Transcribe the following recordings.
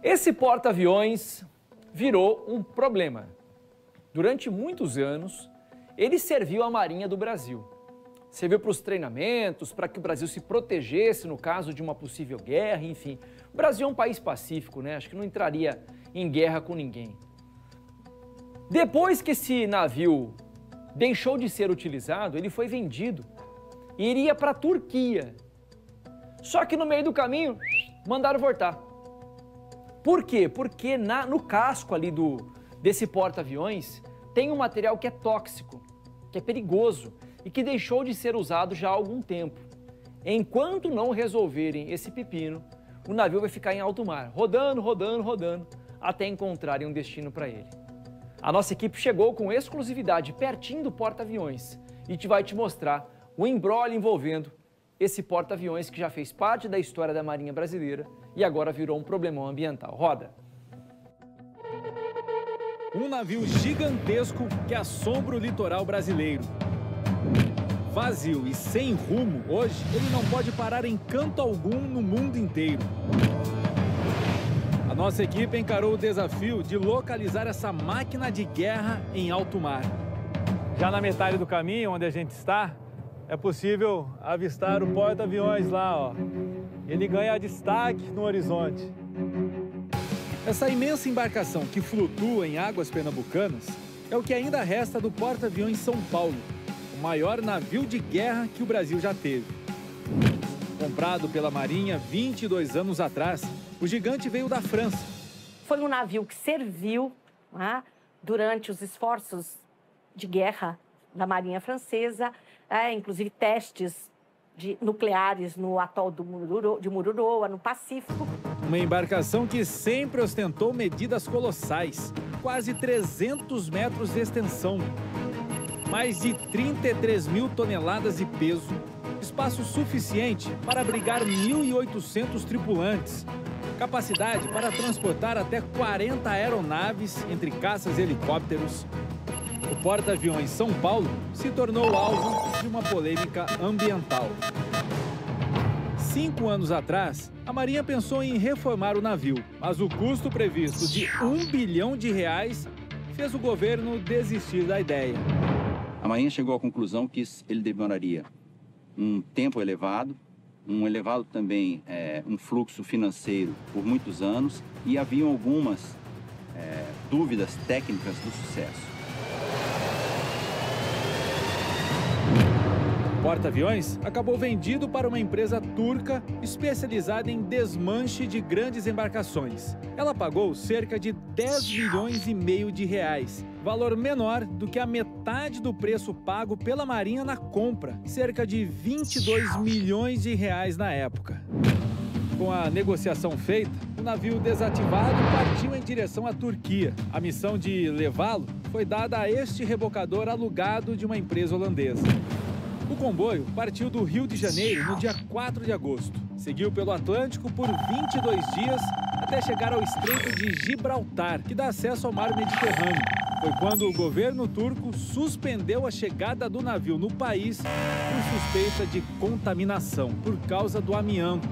Esse porta-aviões virou um problema. Durante muitos anos, ele serviu à Marinha do Brasil. Serviu para os treinamentos, para que o Brasil se protegesse no caso de uma possível guerra, enfim. O Brasil é um país pacífico, né? Acho que não entraria em guerra com ninguém. Depois que esse navio deixou de ser utilizado, ele foi vendido e iria para a Turquia. Só que no meio do caminho, mandaram voltar. Por quê? Porque no casco ali desse porta-aviões tem um material que é tóxico, que é perigoso e que deixou de ser usado já há algum tempo. Enquanto não resolverem esse pepino, o navio vai ficar em alto mar, rodando, rodando, rodando, até encontrarem um destino para ele. A nossa equipe chegou com exclusividade pertinho do porta-aviões e vai te mostrar o imbróglio envolvendo esse porta-aviões que já fez parte da história da Marinha Brasileira e agora virou um problemão ambiental. Roda! Um navio gigantesco que assombra o litoral brasileiro. Vazio e sem rumo, hoje ele não pode parar em canto algum no mundo inteiro. A nossa equipe encarou o desafio de localizar essa máquina de guerra em alto mar. Já na metade do caminho, onde a gente está, é possível avistar o porta-aviões lá, ó. Ele ganha destaque no horizonte. Essa imensa embarcação que flutua em águas pernambucanas é o que ainda resta do porta-aviões São Paulo, o maior navio de guerra que o Brasil já teve. Comprado pela Marinha 22 anos atrás, o gigante veio da França. Foi um navio que serviu durante os esforços de guerra da Marinha Francesa, inclusive testes nucleares no atol de Mururoa, no Pacífico. Uma embarcação que sempre ostentou medidas colossais, quase 300 metros de extensão, mais de 33 mil toneladas de peso, espaço suficiente para abrigar 1.800 tripulantes, capacidade para transportar até 40 aeronaves entre caças e helicópteros. O porta-aviões São Paulo se tornou alvo de uma polêmica ambiental. 5 anos atrás, a Marinha pensou em reformar o navio, mas o custo previsto de R$1 bilhão fez o governo desistir da ideia. A Marinha chegou à conclusão que ele demoraria um tempo elevado, também um fluxo financeiro por muitos anos, e haviam algumas dúvidas técnicas do sucesso. O porta-aviões acabou vendido para uma empresa turca especializada em desmanche de grandes embarcações. Ela pagou cerca de 10 milhões e meio de reais, valor menor do que a metade do preço pago pela Marinha na compra, cerca de 22 milhões de reais na época. Com a negociação feita, o navio desativado partiu em direção à Turquia. A missão de levá-lo foi dada a este rebocador alugado de uma empresa holandesa. O comboio partiu do Rio de Janeiro no dia 4 de agosto. Seguiu pelo Atlântico por 22 dias até chegar ao Estreito de Gibraltar, que dá acesso ao mar Mediterrâneo. Foi quando o governo turco suspendeu a chegada do navio no país por suspeita de contaminação por causa do amianto.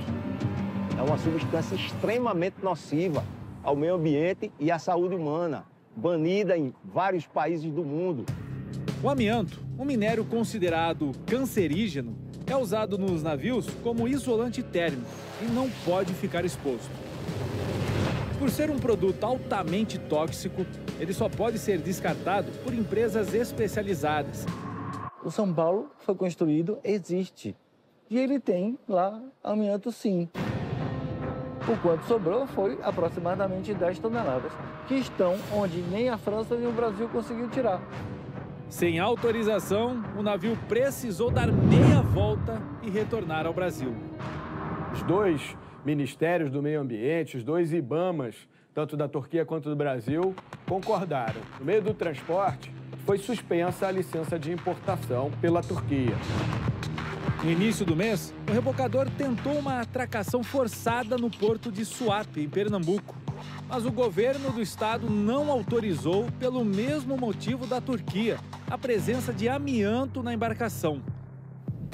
É uma substância extremamente nociva ao meio ambiente e à saúde humana, banida em vários países do mundo. O amianto, um minério considerado cancerígeno, é usado nos navios como isolante térmico e não pode ficar exposto. Por ser um produto altamente tóxico, ele só pode ser descartado por empresas especializadas. O São Paulo foi construído, existe, e ele tem lá amianto sim. O quanto sobrou foi aproximadamente 10 toneladas, que estão onde nem a França nem o Brasil conseguiu tirar. Sem autorização, o navio precisou dar meia volta e retornar ao Brasil. Os dois ministérios do meio ambiente, os dois IBAMAs, tanto da Turquia quanto do Brasil, concordaram. No meio do transporte, foi suspensa a licença de importação pela Turquia. No início do mês, o rebocador tentou uma atracação forçada no porto de Suape, em Pernambuco. Mas o governo do estado não autorizou, pelo mesmo motivo da Turquia, a presença de amianto na embarcação.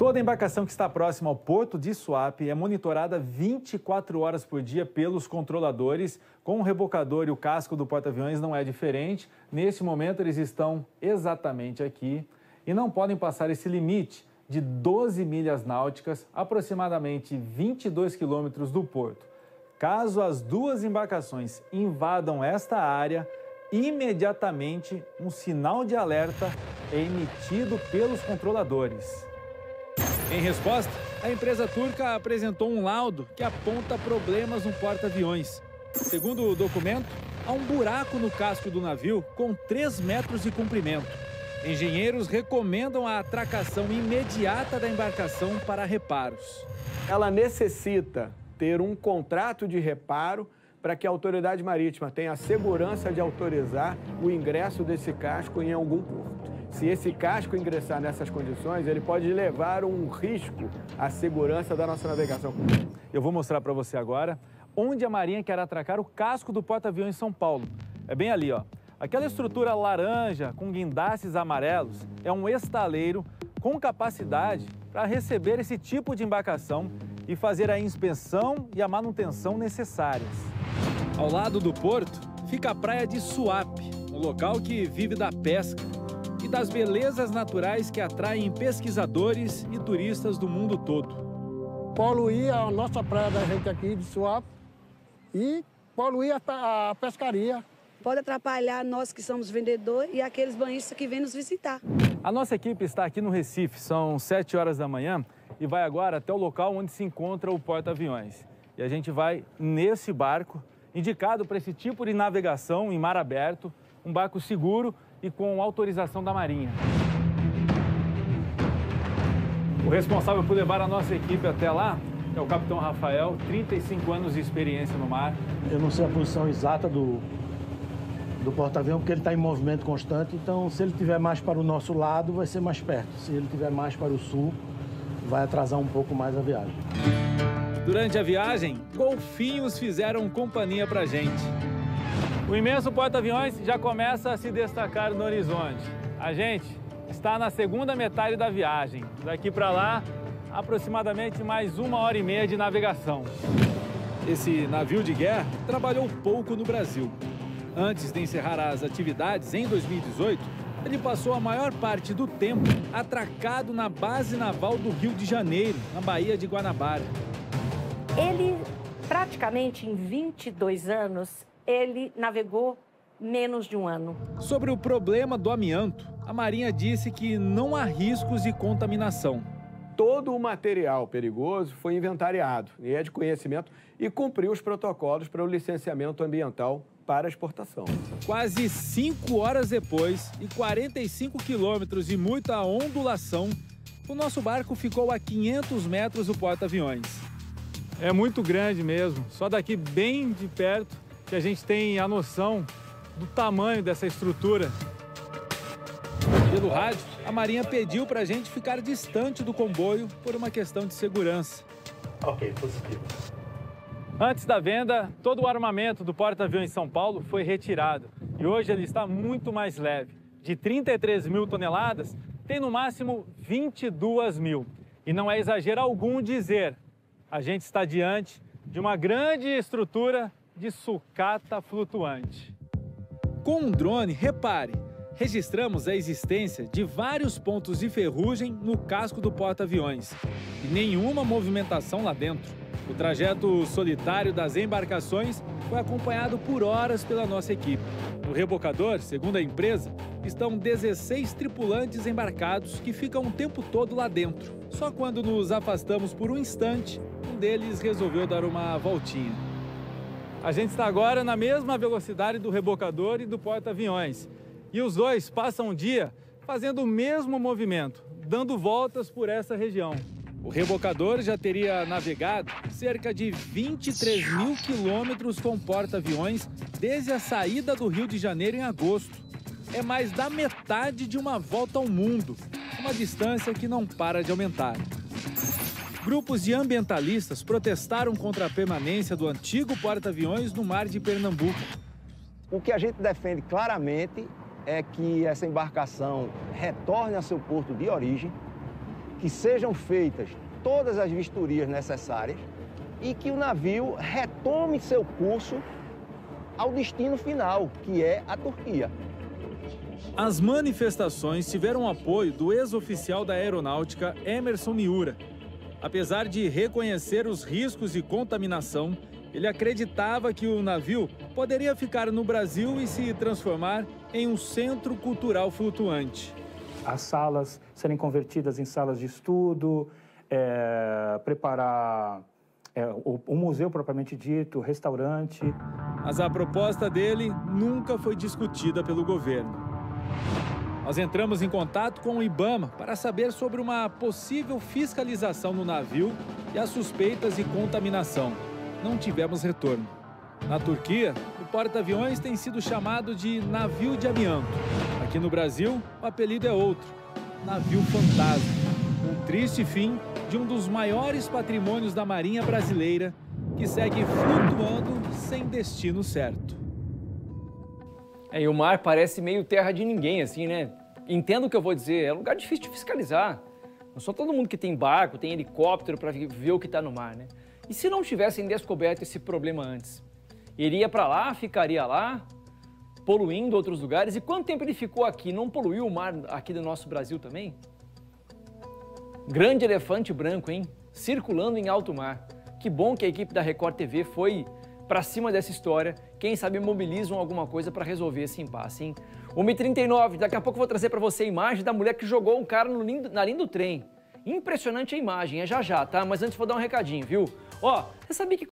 Toda embarcação que está próxima ao porto de Suape é monitorada 24 horas por dia pelos controladores. Com o rebocador e o casco do porta-aviões não é diferente. Neste momento eles estão exatamente aqui e não podem passar esse limite de 12 milhas náuticas, aproximadamente 22 quilômetros do porto. Caso as duas embarcações invadam esta área, imediatamente um sinal de alerta é emitido pelos controladores. Em resposta, a empresa turca apresentou um laudo que aponta problemas no porta-aviões. Segundo o documento, há um buraco no casco do navio com 3 metros de comprimento. Engenheiros recomendam a atracação imediata da embarcação para reparos. Ela necessita ter um contrato de reparo para que a autoridade marítima tenha a segurança de autorizar o ingresso desse casco em algum porto. Se esse casco ingressar nessas condições, ele pode levar um risco à segurança da nossa navegação. Eu vou mostrar para você agora onde a Marinha quer atracar o casco do porta-aviões São Paulo. É bem ali, ó. Aquela estrutura laranja com guindastes amarelos é um estaleiro com capacidade para receber esse tipo de embarcação e fazer a inspeção e a manutenção necessárias. Ao lado do porto fica a praia de Suape, um local que vive da pesca e das belezas naturais que atraem pesquisadores e turistas do mundo todo. Poluir a nossa praia da gente aqui de Suape e poluir a pescaria. Pode atrapalhar nós que somos vendedores e aqueles banhistas que vêm nos visitar. A nossa equipe está aqui no Recife, são 7 horas da manhã e vai agora até o local onde se encontra o porta-aviões. E a gente vai nesse barco, indicado para esse tipo de navegação em mar aberto, um barco seguro e com autorização da Marinha. O responsável por levar a nossa equipe até lá é o capitão Rafael, 35 anos de experiência no mar. Eu não sei a posição exata do porta-avião, porque ele está em movimento constante, então se ele estiver mais para o nosso lado, vai ser mais perto. Se ele estiver mais para o sul, vai atrasar um pouco mais a viagem. Durante a viagem, golfinhos fizeram companhia pra gente. O imenso porta-aviões já começa a se destacar no horizonte. A gente está na segunda metade da viagem. Daqui para lá, aproximadamente mais 1h30 de navegação. Esse navio de guerra trabalhou pouco no Brasil. Antes de encerrar as atividades em 2018, ele passou a maior parte do tempo atracado na base naval do Rio de Janeiro, na Baía de Guanabara. Ele, praticamente em 22 anos, ele navegou menos de um ano. Sobre o problema do amianto, a Marinha disse que não há riscos de contaminação. Todo o material perigoso foi inventariado e é de conhecimento e cumpriu os protocolos para o licenciamento ambiental para exportação. Quase 5 horas depois e 45 quilômetros de muita ondulação, o nosso barco ficou a 500 metros do porta-aviões. É muito grande mesmo, só daqui bem de perto que a gente tem a noção do tamanho dessa estrutura. Pelo rádio, a Marinha pediu para a gente ficar distante do comboio por uma questão de segurança. Ok, positivo. Antes da venda, todo o armamento do porta-aviões São Paulo foi retirado e hoje ele está muito mais leve. De 33 mil toneladas, tem no máximo 22 mil. E não é exagero algum dizer, a gente está diante de uma grande estrutura de sucata flutuante. Com um drone, repare, registramos a existência de vários pontos de ferrugem no casco do porta-aviões e nenhuma movimentação lá dentro. O trajeto solitário das embarcações foi acompanhado por horas pela nossa equipe. No rebocador, segundo a empresa, estão 16 tripulantes embarcados que ficam o tempo todo lá dentro. Só quando nos afastamos por um instante, um deles resolveu dar uma voltinha. A gente está agora na mesma velocidade do rebocador e do porta-aviões. E os dois passam o dia fazendo o mesmo movimento, dando voltas por essa região. O rebocador já teria navegado cerca de 23 mil quilômetros com porta-aviões desde a saída do Rio de Janeiro em agosto. É mais da metade de uma volta ao mundo, uma distância que não para de aumentar. Grupos de ambientalistas protestaram contra a permanência do antigo porta-aviões no mar de Pernambuco. O que a gente defende claramente é que essa embarcação retorne ao seu porto de origem, que sejam feitas todas as vistorias necessárias e que o navio retome seu curso ao destino final, que é a Turquia. As manifestações tiveram apoio do ex-oficial da Aeronáutica, Emerson Miura. Apesar de reconhecer os riscos de contaminação, ele acreditava que o navio poderia ficar no Brasil e se transformar em um centro cultural flutuante. As salas serem convertidas em salas de estudo, preparar o museu propriamente dito, restaurante. Mas a proposta dele nunca foi discutida pelo governo. Nós entramos em contato com o IBAMA para saber sobre uma possível fiscalização no navio e as suspeitas de contaminação. Não tivemos retorno. Na Turquia, o porta-aviões tem sido chamado de navio de amianto. Aqui no Brasil, o apelido é outro, navio fantasma. Um triste fim de um dos maiores patrimônios da Marinha brasileira, que segue flutuando sem destino certo. E o mar parece meio terra de ninguém, assim, né? Entendo o que eu vou dizer, é um lugar difícil de fiscalizar. Não só todo mundo que tem barco, tem helicóptero para ver o que está no mar, né? E se não tivessem descoberto esse problema antes? Iria para lá, ficaria lá, poluindo outros lugares. E quanto tempo ele ficou aqui? Não poluiu o mar aqui do nosso Brasil também? Grande elefante branco, hein? Circulando em alto mar. Que bom que a equipe da Record TV foi para cima dessa história. Quem sabe mobilizam alguma coisa para resolver esse impasse, hein? 1h39, daqui a pouco eu vou trazer para você a imagem da mulher que jogou um cara na linha do trem. Impressionante a imagem, é já, tá? Mas antes vou dar um recadinho, viu? Ó, você sabia que